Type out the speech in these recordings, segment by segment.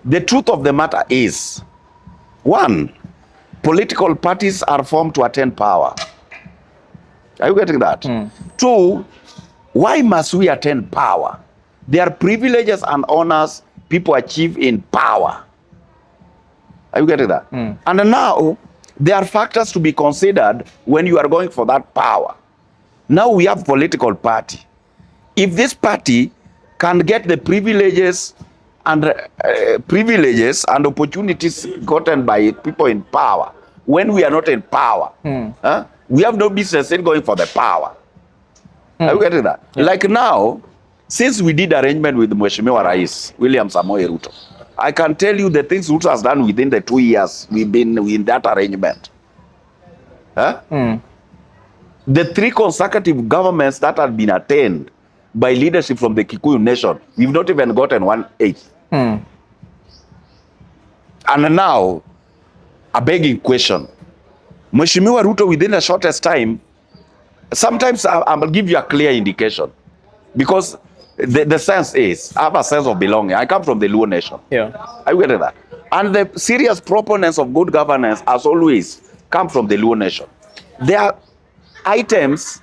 The truth of the matter is, one, political parties are formed to attain power. Are you getting that? Two, why must we attain power? There are privileges and honors people achieve in power. Are you getting that? And now, there are factors to be considered when you are going for that power. Now we have political party. If this party can get the privileges and opportunities gotten by people in power, when we are not in power, we have no business in going for the power. Are you getting that? Yeah. Like now, since we did arrangement with Mheshimiwa Rais, William Samoei Ruto, I can tell you the things Ruto has done within the 2 years we've been in that arrangement. The 3 consecutive governments that have been attained by leadership from the Kikuyu nation, we've not even gotten 1/8. And now, a begging question. Mheshimiwa Ruto, within the shortest time, sometimes I'll give you a clear indication. Because the sense is, I have a sense of belonging. I come from the Luo nation. Yeah. I get that. And the serious proponents of good governance, as always, come from the Luo nation. There are items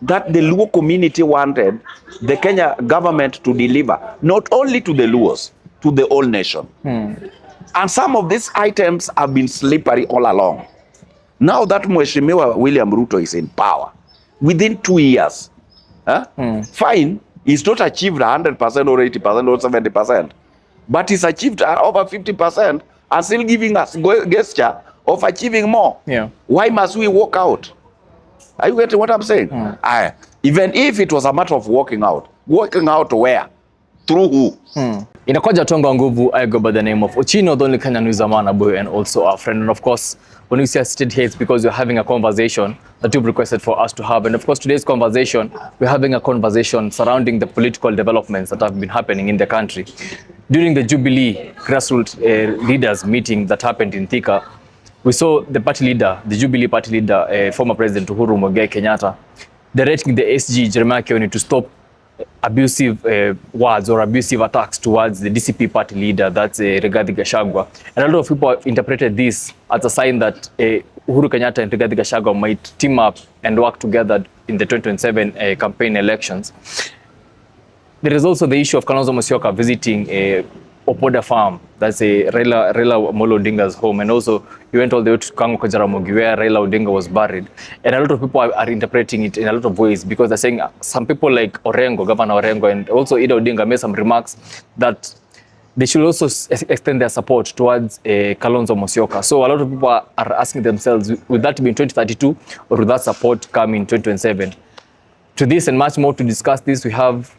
that the Luo community wanted the Kenya government to deliver, not only to the Luos, to the whole nation. And some of these items have been slippery all along. Now that Mheshimiwa William Ruto is in power, within 2 years, fine, he's not achieved 100% or 80% or 70%, but he's achieved over 50% and still giving us gesture of achieving more. Yeah. Why must we walk out? Are you getting what I'm saying? Even if it was a matter of walking out where? Through who? Inakoja Tonga Nguvu, I go by the name of Ochino, the only Kenyan who is a man, a boy, and also our friend. And of course, when we say seated here, it's because we're having a conversation that you've requested for us to have. And of course, today's conversation, we're having a conversation surrounding the political developments that have been happening in the country. During the Jubilee grassroots leaders meeting that happened in Thika, we saw the party leader, the Jubilee party leader, former President Uhuru Muigai Kenyatta, directing the SG, Jeremiah Kioni, to stop abusive words or abusive attacks towards the DCP party leader, that's Rigathi Gachagua. And a lot of people have interpreted this as a sign that Uhuru Kenyatta and Rigathi Gachagua might team up and work together in the 2027 campaign elections. There is also the issue of Kalonzo Musyoka visiting Opoda Farm, that's Raila Amolo Odinga's home, and also he went all the way to Kango Kajaramogi where Raila Odinga was buried. And a lot of people are interpreting it in a lot of ways because they're saying some people like Orengo, Governor Orengo, and also Ida Odinga made some remarks that they should also extend their support towards Kalonzo Musyoka. So a lot of people are asking themselves, will that be in 2032 or will that support come in 2027? To this and much more to discuss this, we have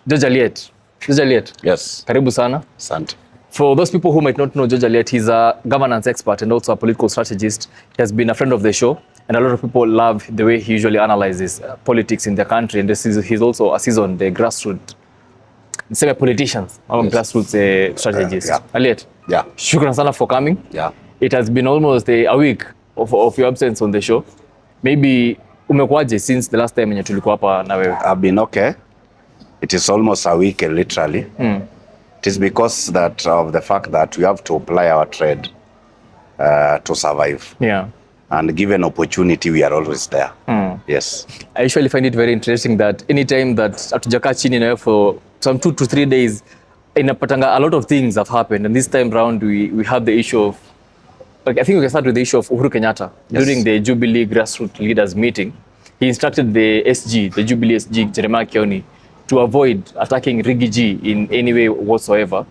George Aliet. George Aliet. Yes. Karibu sana. Asante. For those people who might not know George Aliet, he's a governance expert and also a political strategist. He has been a friend of the show, and a lot of people love the way he usually analyzes politics in the country. And he's also a seasoned grassroots, semi-politicians, grassroots strategist. Aliet, shukran sana for coming. It has been almost a week of your absence on the show. Maybe umekuaje since the last time yenye tulikuwa hapa na wewe? I've been okay. It is almost a week, literally. It is because of the fact that we have to apply our trade to survive. Yeah. And given opportunity, we are always there. Yes. I usually find it very interesting that anytime that hatujakaa chini na for some 2 to 3 days, inapatanga a lot of things have happened. And this time round, we have the issue of, like, I think we can start with the issue of Uhuru Kenyatta. Yes. During the Jubilee grassroots leaders meeting, he instructed the SG, the Jubilee SG, Jeremiah Kioni, to avoid attacking Riggy G in any way whatsoever.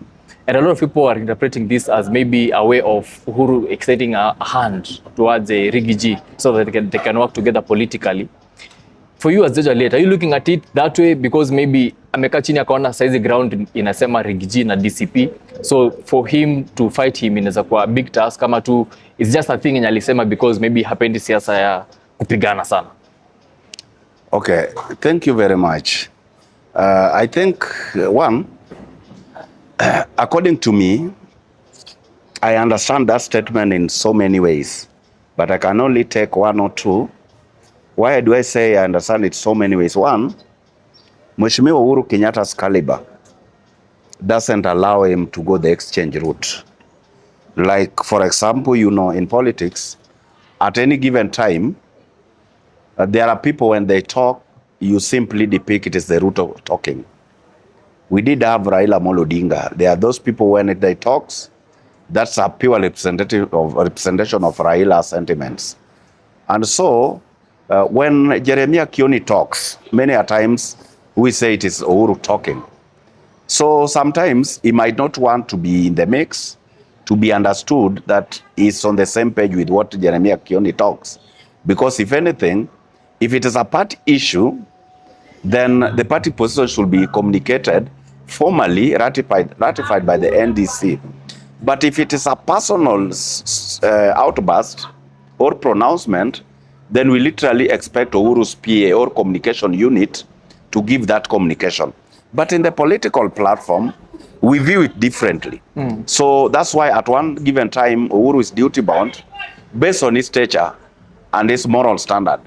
And a lot of people are interpreting this as maybe a way of Uhuru extending a hand towards Riggy G so that they can work together politically. For you as George Aliet, are you looking at it that way because maybe amekaa chini akaona size ground inasema Riggy G na DCP, so for him to fight him inaweza kuwa big task kama tu it's just a thing yenye alisema because maybe hapendi siasa ya kupigana sana? Okay, thank you very much. I think, one, according to me, I understand that statement in so many ways, but I can only take one or two. Why do I say I understand it so many ways? One, Mheshimiwa Uhuru Kenyatta's caliber doesn't allow him to go the exchange route. Like, for example, in politics, at any given time, there are people when they talk, you simply depict it as the Ruto talking. We did have Raila Odinga. There are those people when they talks, that's a pure representation of Raila's sentiments. And so, when Jeremiah Kioni talks, many a times we say it is Uhuru talking. So sometimes he might not want to be in the mix, to be understood that he's on the same page with what Jeremiah Kioni talks. Because if anything, if it is a party issue, then the party position should be communicated, formally ratified by the NDC. But if it is a personal outburst or pronouncement, then we literally expect Uhuru's PA or communication unit to give that communication. But in the political platform, we view it differently. So that's why at one given time, Uhuru is duty bound based on his stature and his moral standard.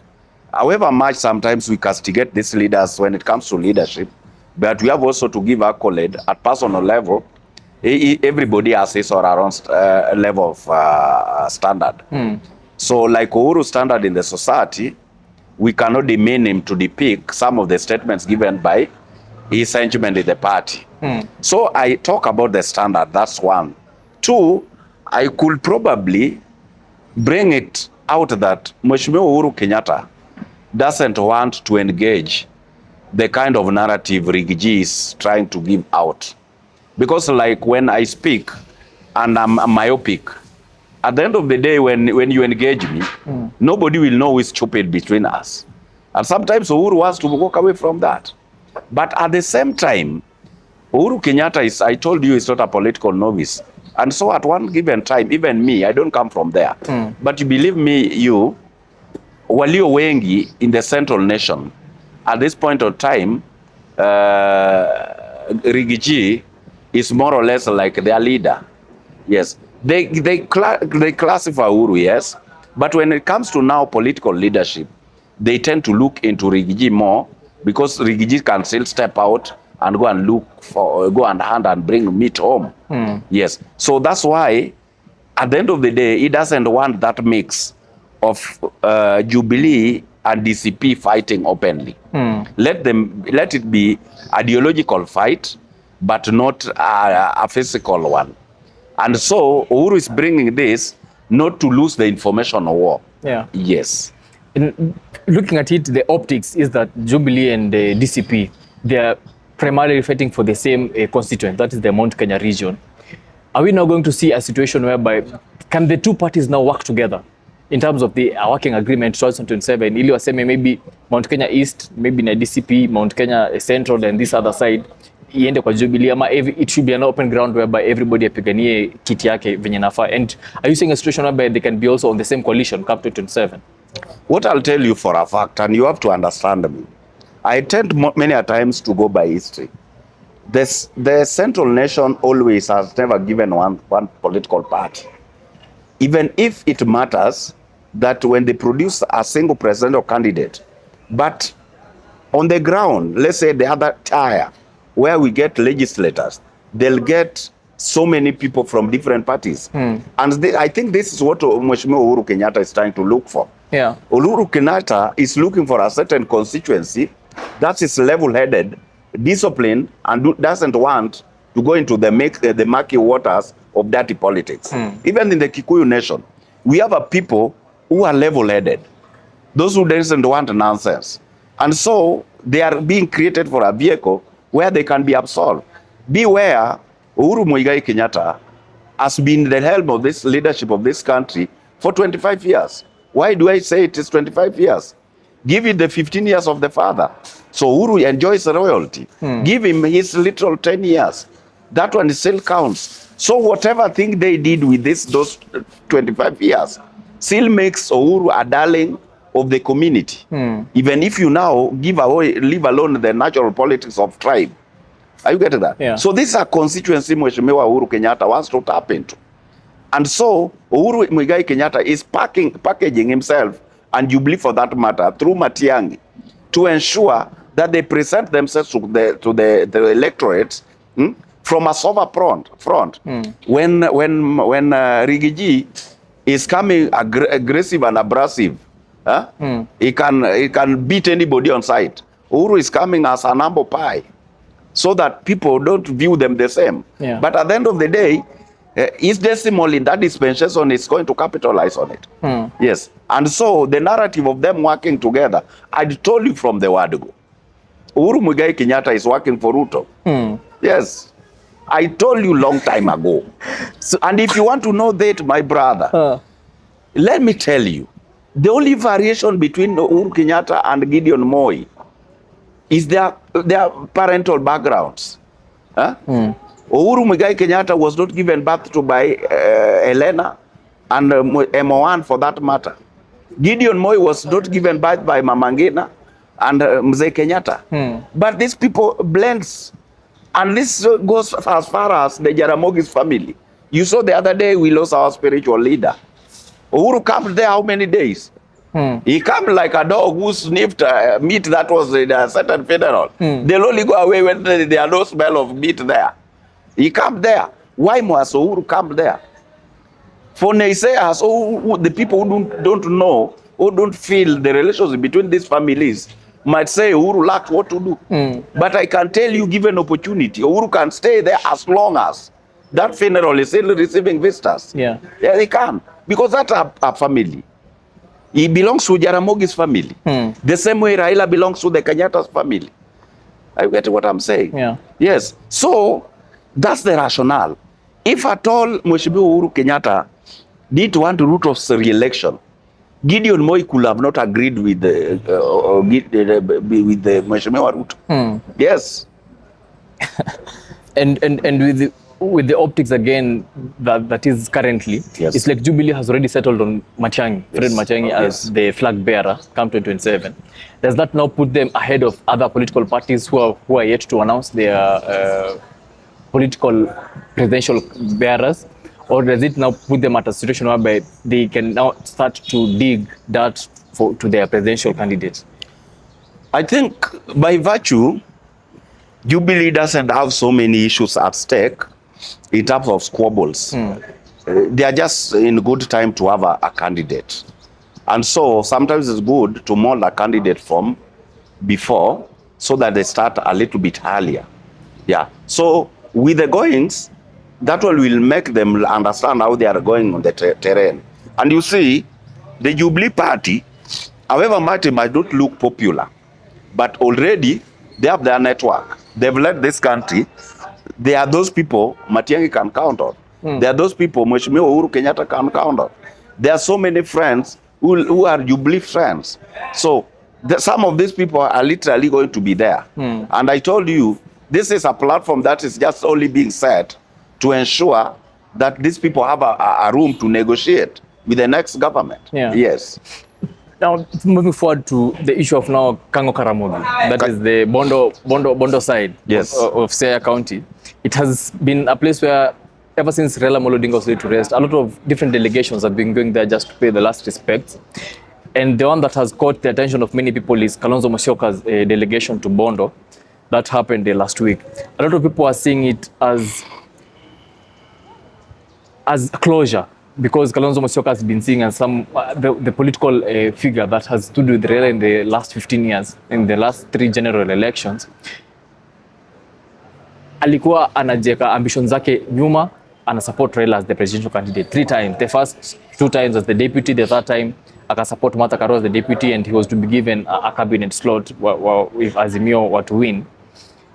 However much sometimes we castigate these leaders when it comes to leadership, but we have also to give accolade at personal level. Everybody has his or her own level of standard. So like Uhuru's standard in the society, we cannot demean him to depict some of the statements given by his henchman in the party. So I talk about the standard, that's one. Two, I could probably bring it out that Mheshimiwa Uhuru Kenyatta doesn't want to engage the kind of narrative Rigiji is trying to give out. Because like when I speak and I'm myopic, at the end of the day, when you engage me, nobody will know who is stupid between us. And sometimes Uhuru wants to walk away from that. But at the same time, Uhuru Kenyatta I told you, is not a political novice. And so at one given time, even me, I don't come from there. But you believe me, walio wengi in the central nation, at this point of time, Rigiji is more or less like their leader. Yes, they classify Uhuru, yes, but when it comes to now political leadership, they tend to look into Rigiji more, because Rigiji can still step out and go and hunt and bring meat home. Yes, so that's why at the end of the day, he doesn't want that mix of Jubilee and DCP fighting openly. Let it be ideological fight, but not a physical one. And so Uhuru is bringing this not to lose the information war. Yeah. Yes. In looking at it, the optics is that Jubilee and the DCP, they are primarily fighting for the same constituent, that is the Mount Kenya region. Are we now going to see a situation whereby can the two parties now work together in terms of the working agreement 2027? Ili waseme maybe Mount Kenya East, maybe na DCP, Mount Kenya Central and this other side iende kwa Jubilee, ama it should be an open ground whereby everybody apiganie kiti yake venye nafaa. And are you seeing a situation whereby they can be also on the same coalition come 2027? What I'll tell you for a fact, and you have to understand me, I tend many a times to go by history. The central nation always has never given one political party. Even if it matters that when they produce a single presidential candidate, but on the ground, let's say the other tier, where we get legislators, they'll get so many people from different parties. And I think this is what Mheshimiwa Uhuru Kenyatta is trying to look for. Yeah. Uhuru Kenyatta is looking for a certain constituency that is level-headed, disciplined, and doesn't want to go into the murky waters of dirty politics. Even in the Kikuyu nation, we have a people who are level-headed, those who doesn't want nonsense. And so they are being created for a vehicle where they can be absolved. Beware, Uhuru Muigai Kenyatta has been the helm of this leadership of this country for 25 years. Why do I say it is 25 years? Give it the 15 years of the father. So Uhuru enjoys royalty. Give him his literal 10 years. That one still counts. So whatever thing they did with those 25 years still makes Uhuru a darling of the community. Even if you now give away, leave alone the natural politics of tribe. Are you getting that? Yeah. So this is a constituency Mheshimiwa Uhuru Kenyatta wants to tap into. And so Uhuru Muigai Kenyatta is packaging himself, and Jubilee for that matter, through Matiang'i, to ensure that they present themselves to the electorate from a sober front. When Rigiji is coming aggressive and abrasive, he can beat anybody on sight. Uhuru is coming as an humble pie, so that people don't view them the same. Yeah. But at the end of the day, his decimal in that dispensation is going to capitalize on it. Yes. And so the narrative of them working together, I told you from the word go. Uhuru Muigai Kenyatta is working for Ruto. Yes. I told you long time ago. So, and if you want to know that, my brother, let me tell you, the only variation between Uhuru Kenyatta and Gideon Moi is their parental backgrounds. Uhuru Muigai Kenyatta was not given birth to by Helena and Mo1 for that matter. Gideon Moi was not given birth by Mama Ngina and Mzee Kenyatta. But these people blends. And this goes as far as the Jaramogi's family. You saw the other day we lost our spiritual leader. Uhuru camped there how many days? He camped like a dog who sniffed meat that was in a certain funeral. They'll only go away when there are no smell of meat there. He camped there. Why must Uhuru camp there? For naysayers, the people who don't know, who don't feel the relationship between these families, might say Uhuru lacked what to do. But I can tell you, given opportunity, Uhuru can stay there as long as that funeral is still receiving visitors. Yeah, they can. Because that's a family. He belongs to Jaramogi's family. The same way Raila belongs to the Kenyatta's family. I get what I'm saying? Yeah. Yes. So, that's the rationale. If at all Mheshimiwa Uhuru Kenyatta did want Ruto's re-election, Gideon Moi could have not agreed with the Mheshimiwa Ruto. Yes. and with the optics again that is currently, it's like Jubilee has already settled on Matiang'i, Fred Matiang'i as the flag bearer come 2027. Does that now put them ahead of other political parties who are yet to announce their political presidential bearers? Or does it now put them at a situation whereby they can now start to dig dirt to their presidential candidates? I think by virtue, Jubilee doesn't have so many issues at stake in terms of squabbles. They are just in good time to have a candidate. And so sometimes it's good to mold a candidate from before so that they start a little bit earlier. Yeah. So with the goings, that one will make them understand how they are going on the terrain. And you see, the Jubilee party, however much it might not look popular, but already they have their network. They've led this country. There are those people Matiang'i can count on. There are those people Mheshimiwa Uhuru Kenyatta can count on. There are so many friends who are Jubilee friends. So some of these people are literally going to be there. And I told you, this is a platform that is just only being set to ensure that these people have a room to negotiate with the next government. Yes. Now, moving forward to the issue of now Kango Karamogi, that is the Bondo side of Siaya County. It has been a place where, ever since Raila Odinga was laid to rest, a lot of different delegations have been going there just to pay the last respects. And the one that has caught the attention of many people is Kalonzo Musyoka's delegation to Bondo. That happened last week. A lot of people are seeing it as closure, because Kalonzo Musyoka has been seen as the political figure that has stood with Raila in the last 15 years, in the last 3 general elections. Alikuwa anajeka ambitions zake nyuma, ana support Raila as the presidential candidate 3 times. The first 2 times as the deputy, the third time aka support Martha Karua as the deputy, and he was to be given a cabinet slot if Azimio were to win.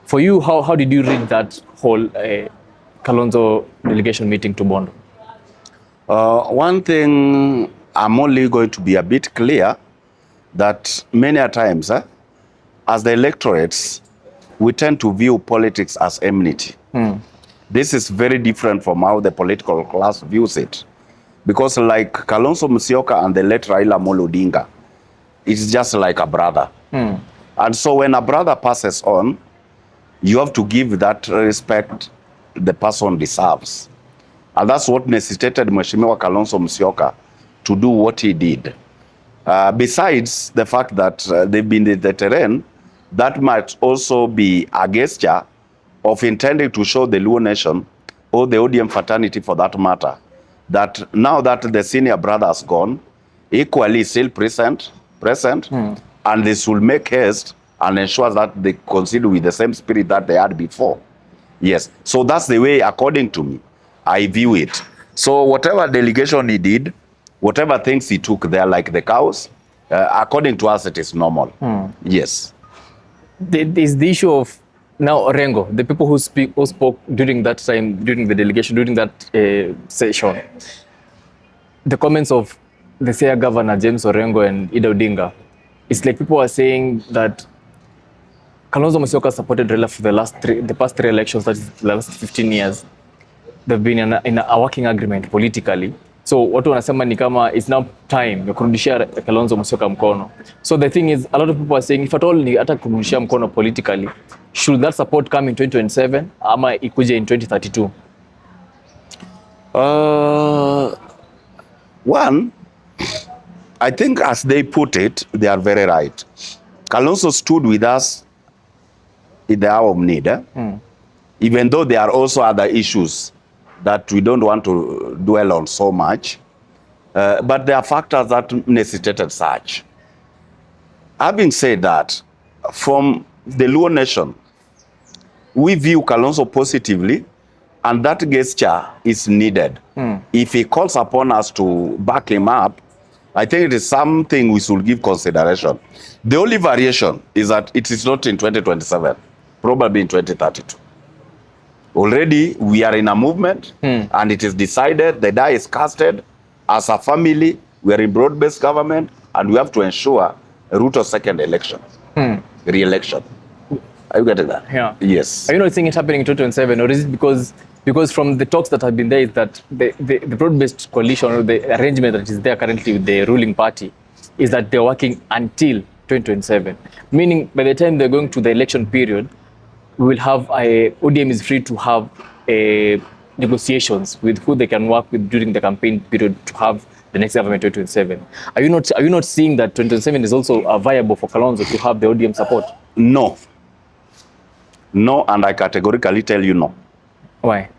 For you, how did you read that whole Kalonzo delegation meeting to Bondo? One thing I'm only going to be a bit clear, that many a times, as the electorates, we tend to view politics as enmity. This is very different from how the political class views it. Because like Kalonzo Musyoka and the late Raila Odinga, it's just like a brother. And so when a brother passes on, you have to give that respect the person deserves. And that's what necessitated Mheshimiwa Kalonzo Musyoka to do what he did. Besides the fact that they've been in the terrain, that might also be a gesture of intending to show the Luo nation, or the ODM fraternity for that matter, that now that the senior brother has gone, equally still present, and they should make haste and ensure that they consider with the same spirit that they had before. Yes, so that's the way, according to me, I view it. So whatever delegation he did, whatever things he took there, like the cows, according to us, it is normal. Yes. There's the issue of now Orengo, the people who spoke during that time, during the delegation, during that session, the comments of the Siaya Governor James Orengo and Ida Odinga, it's like people are saying that Kalonzo Musyoka supported Raila for the past three elections, that is the last 15 years. They've been in a working agreement politically. So watu wanasema ni kama it's now time ya kurudishia Kalonzo Musyoka mkono. So the thing is, a lot of people are saying if at all ni hata kurudishia mkono politically, should that support come in 2027 ama ikuje in 2032? One, I think as they put it, they are very right. Kalonzo stood with us in the hour of need, even though there are also other issues that we don't want to dwell on so much, but there are factors that necessitated such. Having said that, from the Luo nation, we view Kalonzo positively, and that gesture is needed. If he calls upon us to back him up, I think it is something we should give consideration. The only variation is that it is not in 2027, probably in 2032. Already we are in a movement, and it is decided, the die is casted. As a family, we are in broad-based government, and we have to ensure Ruto's second election, re-election. Are you getting that? Yeah. Yes. Are you not seeing it happening in 2027, or is it because from the talks that have been there is that the broad-based coalition or the arrangement that is there currently with the ruling party is that they're working until 2027, meaning by the time they're going to the election period, we will have ODM is free to have negotiations with who they can work with during the campaign period to have the next government 2027. Are you not seeing that 2027 is also viable for Kalonzo to have the ODM support? No. No, and I categorically tell you no. Why?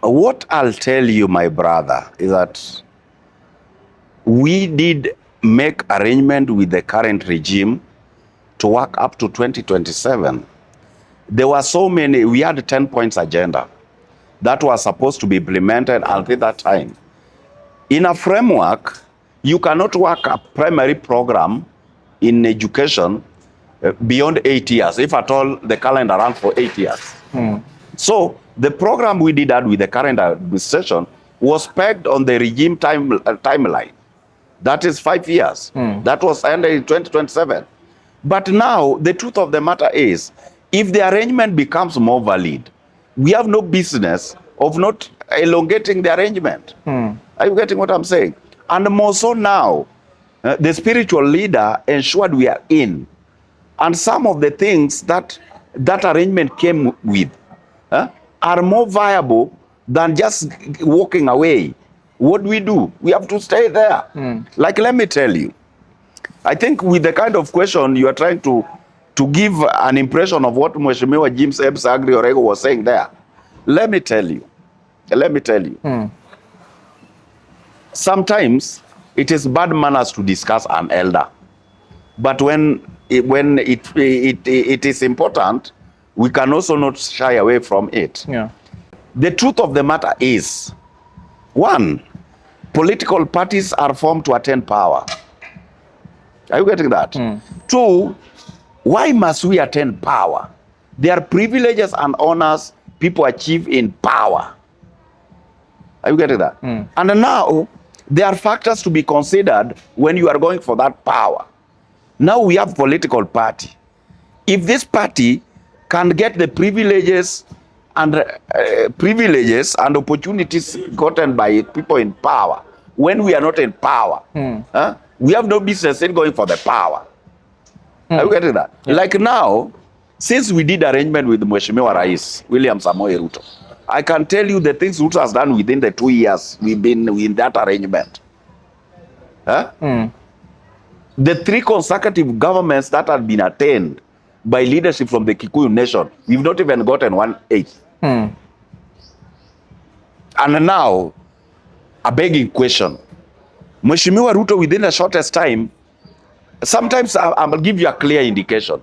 What I'll tell you, my brother, is that we did make arrangement with the current regime to work up to 2027. There were so many, we had a 10 points agenda that was supposed to be implemented until that time. In a framework, you cannot work a primary program in education beyond 8 years, if at all the calendar ran for 8 years. So the program we did that with the current administration was pegged on the regime timeline. That is 5 years. That was ended in 2027. But now, the truth of the matter is, if the arrangement becomes more valid, we have no business of not elongating the arrangement. Are you getting what I'm saying? And more so now, the spiritual leader ensured we are in. And some of the things that arrangement came with are more viable than just walking away. What do? We have to stay there. Like, let me tell you, I think with the kind of question you are trying to give an impression of what Mheshimiwa James Agri Orego was saying there, let me tell you. Sometimes it is bad manners to discuss an elder, but when it is important, we can also not shy away from it. Yeah. The truth of the matter is, one, political parties are formed to attain power. Are you getting that? Two, why must we attain power? There are privileges and honors people achieve in power. Are you getting that? And now, there are factors to be considered when you are going for that power. Now we have political party. If this party can get the privileges and opportunities gotten by people in power, when we are not in power, we have no business in going for the power. Are you getting that? Yeah. Like now, since we did arrangement with Mheshimiwa Rais, William Samoei Ruto, I can tell you the things Ruto has done within the 2 years we've been in that arrangement. The 3 consecutive governments that had been attained by leadership from the Kikuyu nation. We've not even gotten 1/8. And now, a begging question. Mheshimiwa Ruto, within the shortest time, sometimes I'll give you a clear indication.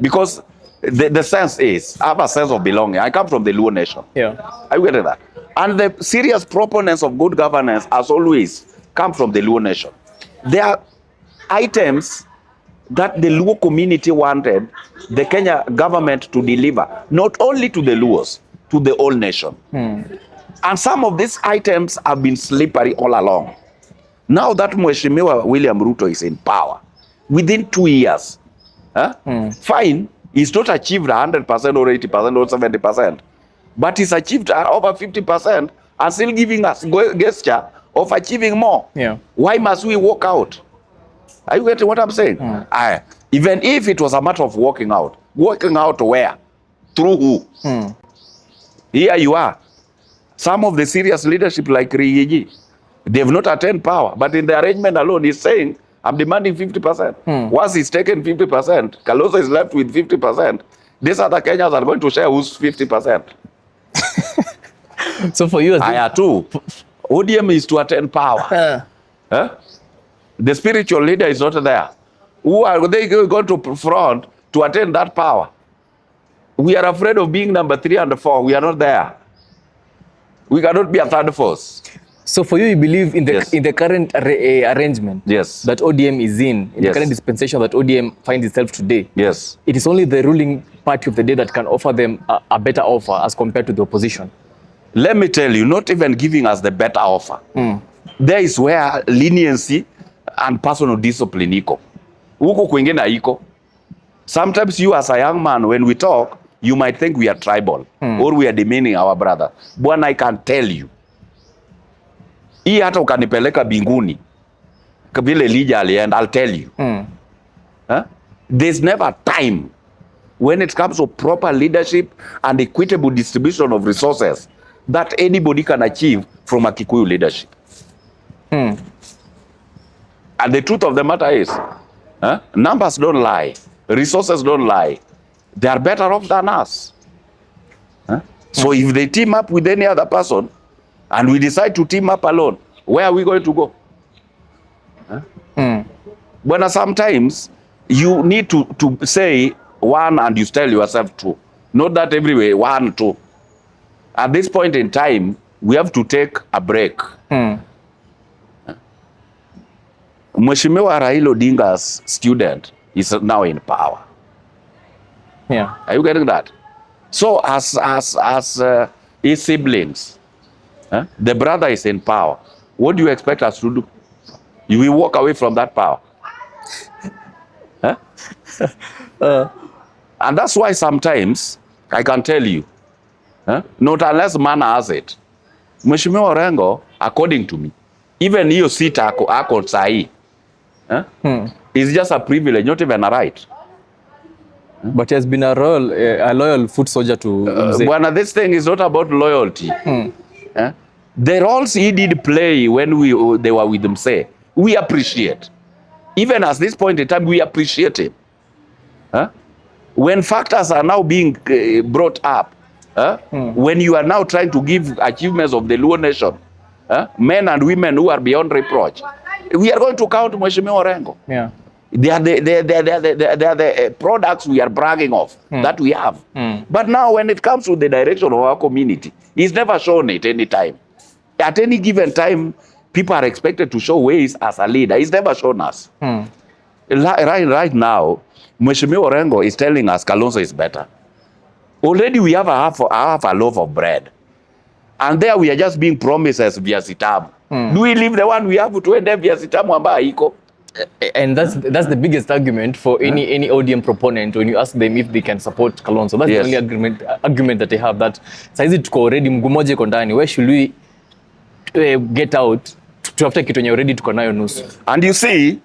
Because the sense is, I have a sense of belonging. I come from the Luo nation. Yeah. I get that. And the serious proponents of good governance, as always, come from the Luo nation. There are items that the Luo community wanted the Kenya government to deliver, not only to the Luos, to the whole nation. And some of these items have been slippery all along. Now that Mheshimiwa William Ruto is in power, within 2 years, fine, he's not achieved 100% or 80% or 70%, but he's achieved over 50% and still giving us gesture of achieving more. Yeah. Why Why must we walk out? Are you getting what I'm saying? Even if it was a matter of walking out where? Through who? Here you are. Some of the serious leadership like Rigiji, they've not attained power, but in the arrangement alone, he's saying, I'm demanding 50%. Once he's taken 50%, Kalonzo is left with 50%. These other Kenyans are going to share who's 50%. So for you, I are too. ODM is to attain power. The spiritual leader is not there. Who are they going to front to attain that power? We are afraid of being number 3 and 4. We are not there. We cannot be a third force. So for you believe in the Yes. in the current arrangement Yes. that ODM is in Yes. the current dispensation that ODM finds itself today. Yes. It is only the ruling party of the day that can offer them a better offer as compared to the opposition. Let me tell you, not even giving us the better offer. There is where leniency and personal discipline iko. Huko kwingine iko. Sometimes you as a young man, when we talk, you might think we are tribal or we are demeaning our brother. Bwana, I can tell you. Hii hata ukanipeleka binguni. Vile Elijah alienda, I'll tell you. There's never time when it comes to proper leadership and equitable distribution of resources that anybody can achieve from a Kikuyu leadership. And the truth of the matter is, numbers don't lie, resources don't lie. They are better off than us. So if they team up with any other person and we decide to team up alone, where are we going to go? But sometimes you need to say one and you tell yourself two. Not that everywhere, 1, 2. At this point in time, we have to take a break. Mheshimiwa Raila Odinga's student is now in power. Yeah. Are you getting that? So as his siblings, the brother is in power. What do you expect us to do? You will walk away from that power. And that's why sometimes I can tell you, not unless man has it. Mheshimiwa Orengo, according to me, even hiyo sita ako sahi, is just a privilege, not even a right. But he has been a loyal foot soldier to Mzee. Bwana, this thing is not about loyalty. The roles he did play when they were with Mzee, we appreciate. Even at this point in time, we appreciate him. When factors are now being brought up, when you are now trying to give achievements of the Luo nation, men and women who are beyond reproach, we are going to count Mheshimiwa Orengo. Yeah. They are the products we are bragging of that we have. But now when it comes to the direction of our community, he's never shown it any time. At any given time, people are expected to show ways as a leader. He's never shown us. Right now, Mheshimiwa Orengo is telling us Kalonzo is better. Already we have half a loaf of bread. And there we are just being promised as viazi tamu. Do we leave the one we have to end viazi tamu ambayo iko? And that's the biggest argument for any ODM proponent when you ask them if they can support Kalonzo. That's Yes. the only argument that they have, that saizi tuko already mguu moja iko ndani. Where should we get out to after kitu yenye already tuko nayo nusu? And you see,